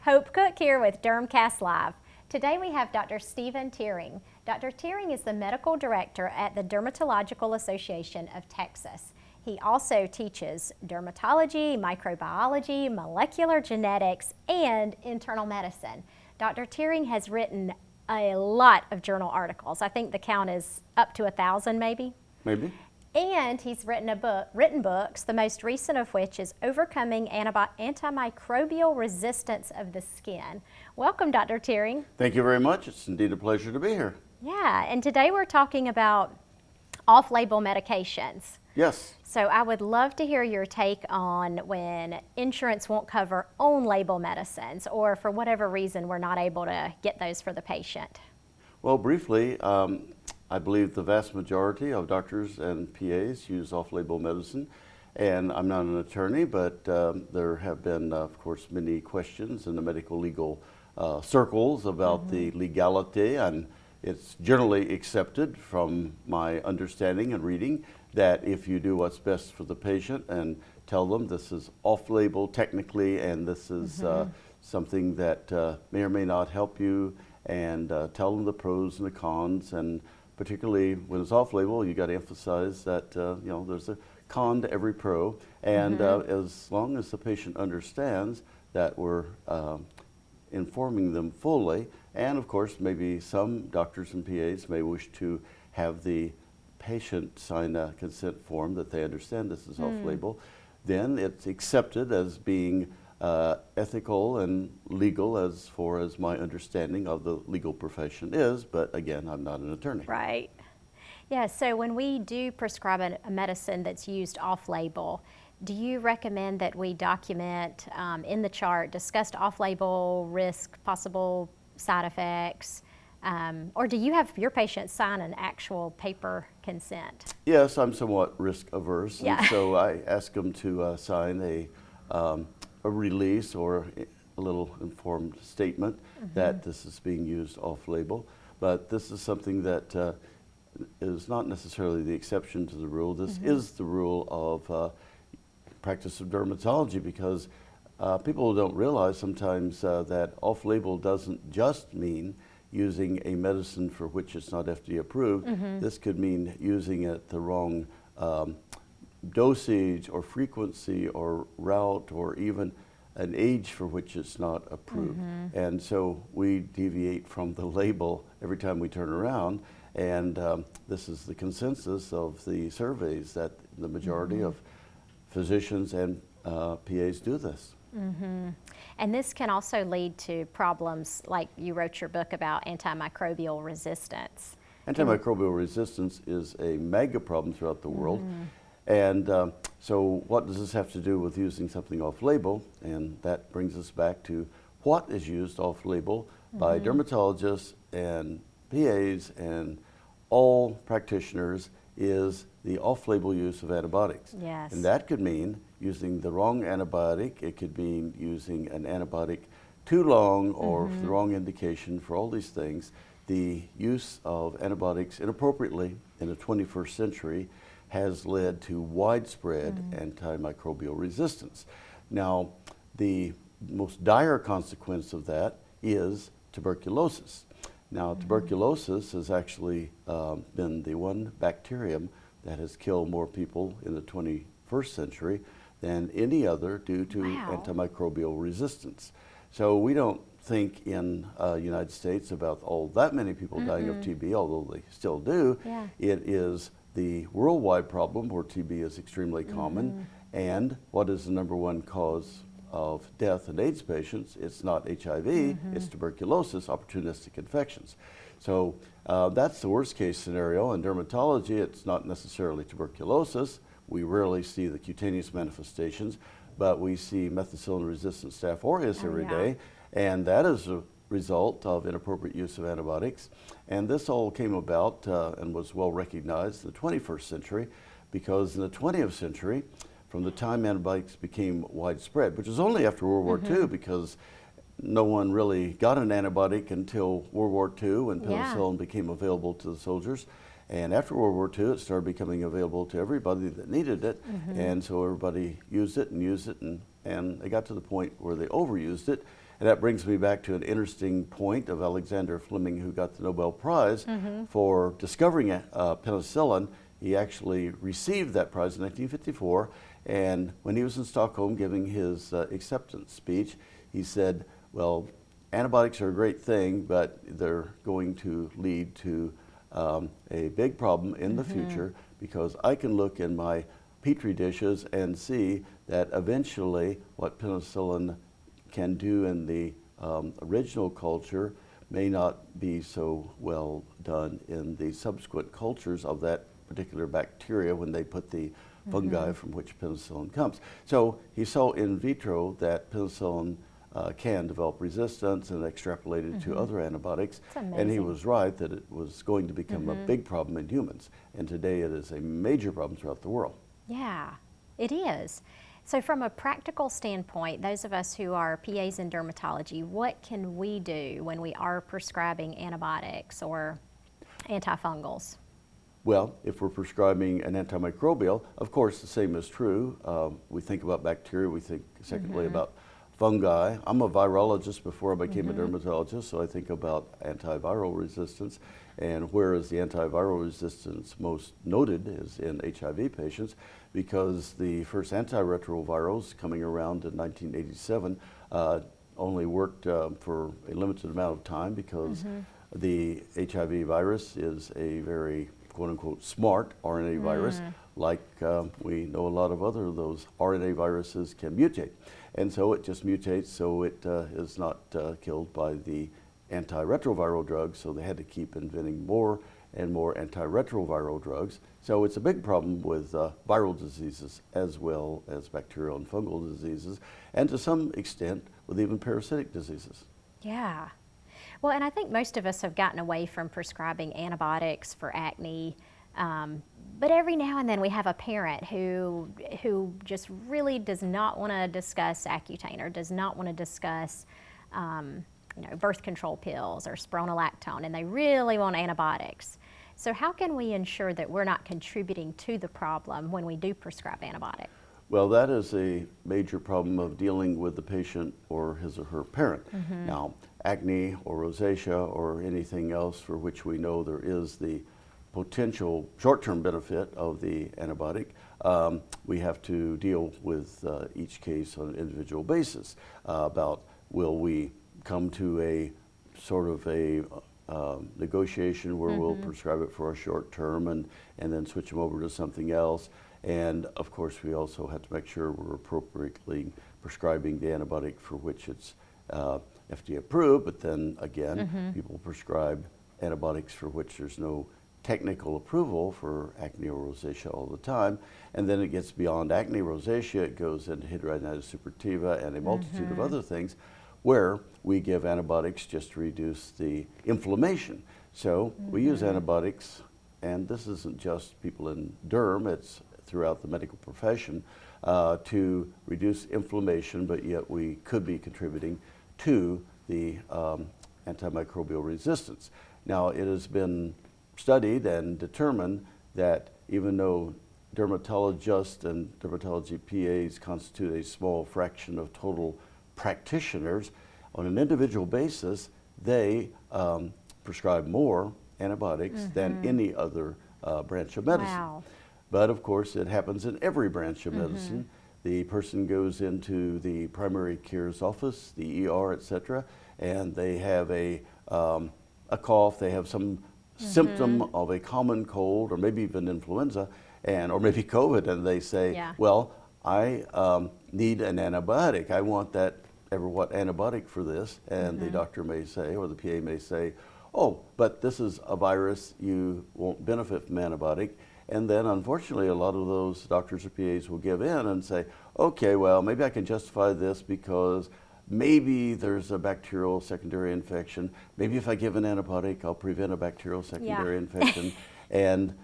Hope Cook here with Dermcast Live. Today we have Dr. Stephen Tyring. Dr. Tyring is the medical director at the Dermatological Association of Texas. He also teaches dermatology, microbiology, molecular genetics, and internal medicine. Dr. Tyring has written a lot of journal articles. I think the count is up to 1,000 maybe. Maybe. And he's written books, the most recent of which is Overcoming Antimicrobial Resistance of the Skin. Welcome, Dr. Tyring. Thank you very much. It's indeed a pleasure to be here. Yeah, and today we're talking about off-label medications. Yes. So I would love to hear your take on when insurance won't cover on-label medicines, or for whatever reason we're not able to get those for the patient. Well, briefly, I believe the vast majority of doctors and PAs use off-label medicine, and I'm not an attorney, but there have been, of course, many questions in the medical legal circles about the legality, and it's generally accepted from my understanding and reading that if you do what's best for the patient and tell them this is off-label technically and this is something that may or may not help you, and tell them the pros and the cons, and particularly when it's off-label, you got to emphasize that there's a con to every pro, and as long as the patient understands that we're informing them fully, and of course maybe some doctors and PAs may wish to have the patient sign a consent form that they understand this is off-label, then it's accepted as being ethical and legal as far as my understanding of the legal profession is, but again, I'm not an attorney. Right. Yeah, so when we do prescribe a medicine that's used off-label, do you recommend that we document in the chart discussed off-label risk, possible side effects, or do you have your patients sign an actual paper consent? Yes, I'm somewhat risk averse, Yeah. and so I ask them to sign a release or a little informed statement that this is being used off-label. But this is something that is not necessarily the exception to the rule. This is the rule of practice of dermatology, because people don't realize sometimes that off-label doesn't just mean using a medicine for which it's not FDA approved. This could mean using it the wrong dosage or frequency or route or even an age for which it's not approved. And so we deviate from the label every time we turn around, and this is the consensus of the surveys that the majority of physicians and PAs do this. And this can also lead to problems like you wrote your book about antimicrobial resistance. Antimicrobial resistance is a mega problem throughout the world. And so what does this have to do with using something off-label? And that brings us back to what is used off-label by dermatologists and PAs and all practitioners is the off-label use of antibiotics. Yes. And that could mean using the wrong antibiotic. It could mean using an antibiotic too long or for the wrong indication. For all these things, the use of antibiotics inappropriately in the 21st century has led to widespread antimicrobial resistance. Now, the most dire consequence of that is tuberculosis. Now, tuberculosis has actually been the one bacterium that has killed more people in the 21st century than any other due to antimicrobial resistance. So we don't think in the United States about that many people dying of TB, although they still do. Yeah. It is the worldwide problem where TB is extremely common. And what is the number one cause of death in AIDS patients? It's not HIV, it's tuberculosis, opportunistic infections. So that's the worst case scenario. In dermatology, it's not necessarily tuberculosis. We rarely see the cutaneous manifestations, but we see methicillin-resistant Staph aureus every day, and that is a result of inappropriate use of antibiotics. And this all came about and was well recognized in the 21st century, because in the 20th century, from the time antibiotics became widespread, which was only after World War II, because no one really got an antibiotic until World War II when penicillin became available to the soldiers. And after World War II, it started becoming available to everybody that needed it. And so everybody used it, and and they got to the point where they overused it. And that brings me back to an interesting point of Alexander Fleming, who got the Nobel Prize for discovering penicillin. He actually received that prize in 1954, and when he was in Stockholm giving his acceptance speech, he said, well, antibiotics are a great thing, but they're going to lead to a big problem in the future, because I can look in my petri dishes and see that eventually what penicillin can do in the original culture may not be so well done in the subsequent cultures of that particular bacteria when they put the fungi from which penicillin comes. So he saw in vitro that penicillin can develop resistance and extrapolated to other antibiotics. And he was right that it was going to become a big problem in humans. And today it is a major problem throughout the world. Yeah, it is. So from a practical standpoint, those of us who are PAs in dermatology, what can we do when we are prescribing antibiotics or antifungals? Well, if we're prescribing an antimicrobial, of course the same is true. We think about bacteria, we think secondly about fungi. I'm a virologist before I became a dermatologist, so I think about antiviral resistance. And where is the antiviral resistance most noted is in HIV patients, because the first antiretrovirals coming around in 1987 only worked for a limited amount of time, because the HIV virus is a very quote-unquote smart RNA virus, like we know a lot of other of those RNA viruses can mutate. And so it just mutates, so it is not killed by the antiretroviral drugs, so they had to keep inventing more and more antiretroviral drugs. So it's a big problem with viral diseases as well as bacterial and fungal diseases, and to some extent with even parasitic diseases. Yeah. Well, and I think most of us have gotten away from prescribing antibiotics for acne, but every now and then we have a parent who just really does not want to discuss Accutane, or does not want to discuss birth control pills or spironolactone, and they really want antibiotics. So how can we ensure that we're not contributing to the problem when we do prescribe antibiotics? Well, that is a major problem of dealing with the patient or his or her parent. Now, acne or rosacea or anything else for which we know there is the potential short-term benefit of the antibiotic, we have to deal with each case on an individual basis about, will we come to a sort of a negotiation where we'll prescribe it for a short term and then switch them over to something else. And of course we also have to make sure we're appropriately prescribing the antibiotic for which it's FDA approved, but then again, people prescribe antibiotics for which there's no technical approval for acne or rosacea all the time. And then it gets beyond acne, rosacea, it goes into hidradenitis suppurativa and a multitude of other things where we give antibiotics just to reduce the inflammation. So we use antibiotics, and this isn't just people in derm, it's throughout the medical profession, to reduce inflammation, but yet we could be contributing to the antimicrobial resistance. Now, it has been studied and determined that even though dermatologists and dermatology PAs constitute a small fraction of total practitioners, on an individual basis, they prescribe more antibiotics than any other branch of medicine. Wow. But of course, it happens in every branch of medicine. The person goes into the primary care's office, the ER, etc., and they have a cough, they have some symptom of a common cold or maybe even influenza, or maybe COVID, and they say, well, I need an antibiotic. I want that what antibiotic for this, and the doctor may say, or the PA may say, oh, but this is a virus, you won't benefit from antibiotic. And then unfortunately a lot of those doctors or PAs will give in and say, okay, well, maybe I can justify this because maybe there's a bacterial secondary infection. Maybe if I give an antibiotic, I'll prevent a bacterial secondary infection. And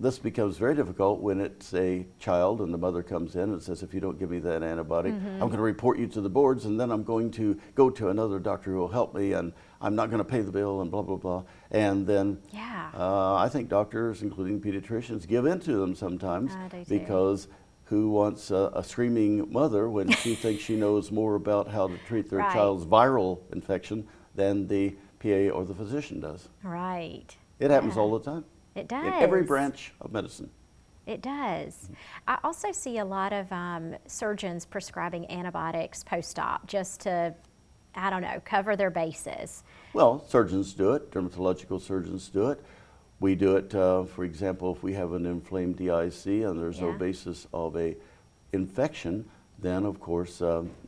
this becomes very difficult when it's a child and the mother comes in and says, if you don't give me that antibiotic, I'm going to report you to the boards, and then I'm going to go to another doctor who will help me, and I'm not going to pay the bill, and blah, blah, blah. And then I think doctors, including pediatricians, give in to them sometimes because who wants a screaming mother when she thinks she knows more about how to treat their Right. child's viral infection than the PA or the physician does. Right. It happens Yeah. all the time. It does. In every branch of medicine. It does. I also see a lot of surgeons prescribing antibiotics post-op just to, I don't know, cover their bases. Well, surgeons do it, dermatological surgeons do it. We do it, for example, if we have an inflamed DIC and there's no Yeah. basis of a infection, then of course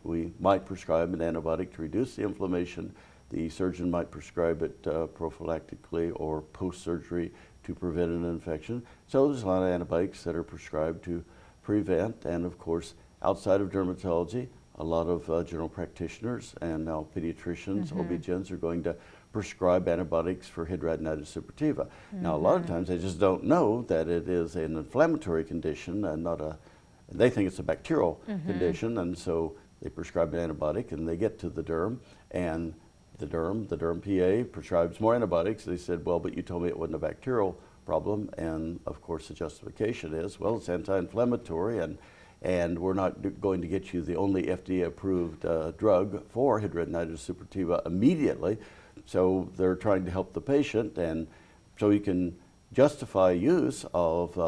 we might prescribe an antibiotic to reduce the inflammation. The surgeon might prescribe it prophylactically or post-surgery to prevent an infection. So there's a lot of antibiotics that are prescribed to prevent, and of course outside of dermatology, a lot of general practitioners and now pediatricians, OB-GYNs are going to prescribe antibiotics for hidradenitis suppurativa. Now, a lot of times they just don't know that it is an inflammatory condition and not a, they think it's a bacterial condition, and so they prescribe an antibiotic and they get to the derm, and the derm PA prescribes more antibiotics. They said, well, but you told me it wasn't a bacterial problem, and of course the justification is, well, it's anti-inflammatory, and we're not going to get you the only FDA-approved drug for hidradenitis suppurativa immediately. So they're trying to help the patient, and so you can justify use of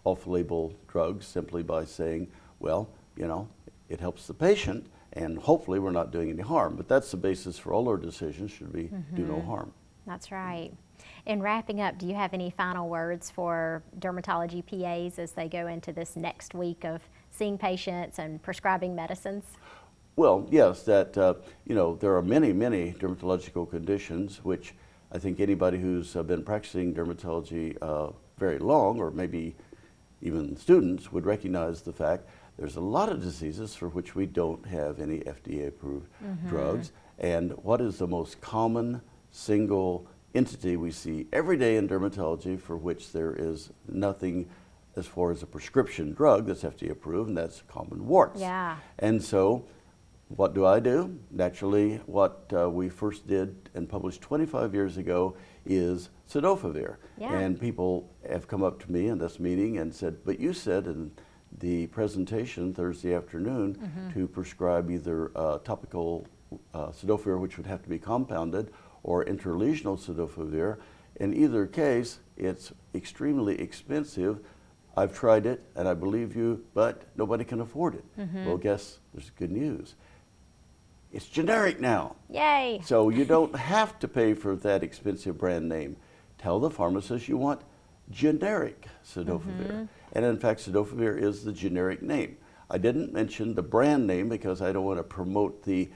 off-label drugs simply by saying, well, you know, it helps the patient, and hopefully we're not doing any harm. But that's the basis for all our decisions, should we do no harm. That's right. In wrapping up, do you have any final words for dermatology PAs as they go into this next week of seeing patients and prescribing medicines? Well, yes, that, you know, there are many, many dermatological conditions which I think anybody who's been practicing dermatology very long, or maybe even students, would recognize the fact there's a lot of diseases for which we don't have any FDA-approved drugs. And what is the most common single entity we see every day in dermatology for which there is nothing as far as a prescription drug that's FDA approved, and that's common warts. Yeah. And so what do? Naturally, what we first did and published 25 years ago is cidofovir. Yeah. And people have come up to me in this meeting and said, but you said in the presentation Thursday afternoon to prescribe either topical cidofovir, which would have to be compounded, or intralesional cidofovir. In either case, it's extremely expensive. I've tried it and I believe you, but nobody can afford it. Well, guess there's good news. It's generic now. Yay! So you don't have to pay for that expensive brand name. Tell the pharmacist you want generic cidofovir. And in fact, cidofovir is the generic name. I didn't mention the brand name because I don't want to promote the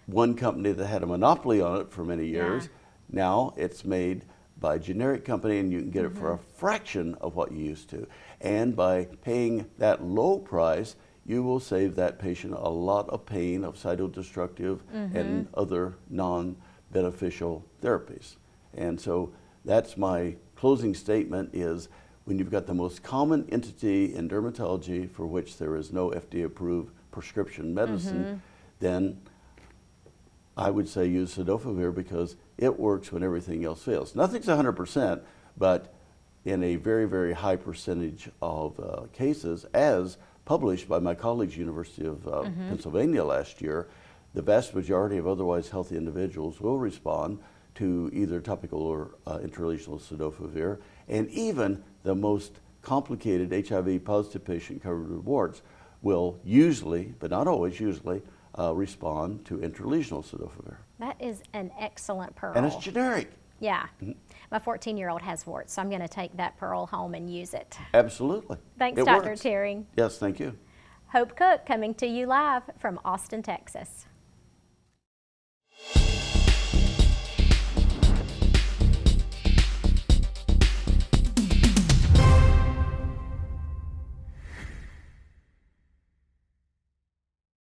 one company that had a monopoly on it for many years. Now it's made by a generic company, and you can get it for a fraction of what you used to. And by paying that low price, you will save that patient a lot of pain of cytodestructive and other non-beneficial therapies. And so that's my closing statement is, when you've got the most common entity in dermatology for which there is no FDA-approved prescription medicine, then I would say use cidofovir because it works when everything else fails. Nothing's 100%, but in a very, very high percentage of cases, as published by my colleagues, University of Pennsylvania last year, the vast majority of otherwise healthy individuals will respond to either topical or intralesional cidofovir, and even the most complicated HIV positive patient covered with warts will usually, but not always, usually respond to intralesional cidofovir. That is an excellent pearl. And it's generic. Yeah. My 14-year-old has warts, so I'm going to take that pearl home and use it. Absolutely. Thanks, It Dr. works. Tyring. Yes, thank you. Hope Cook coming to you live from Austin, Texas.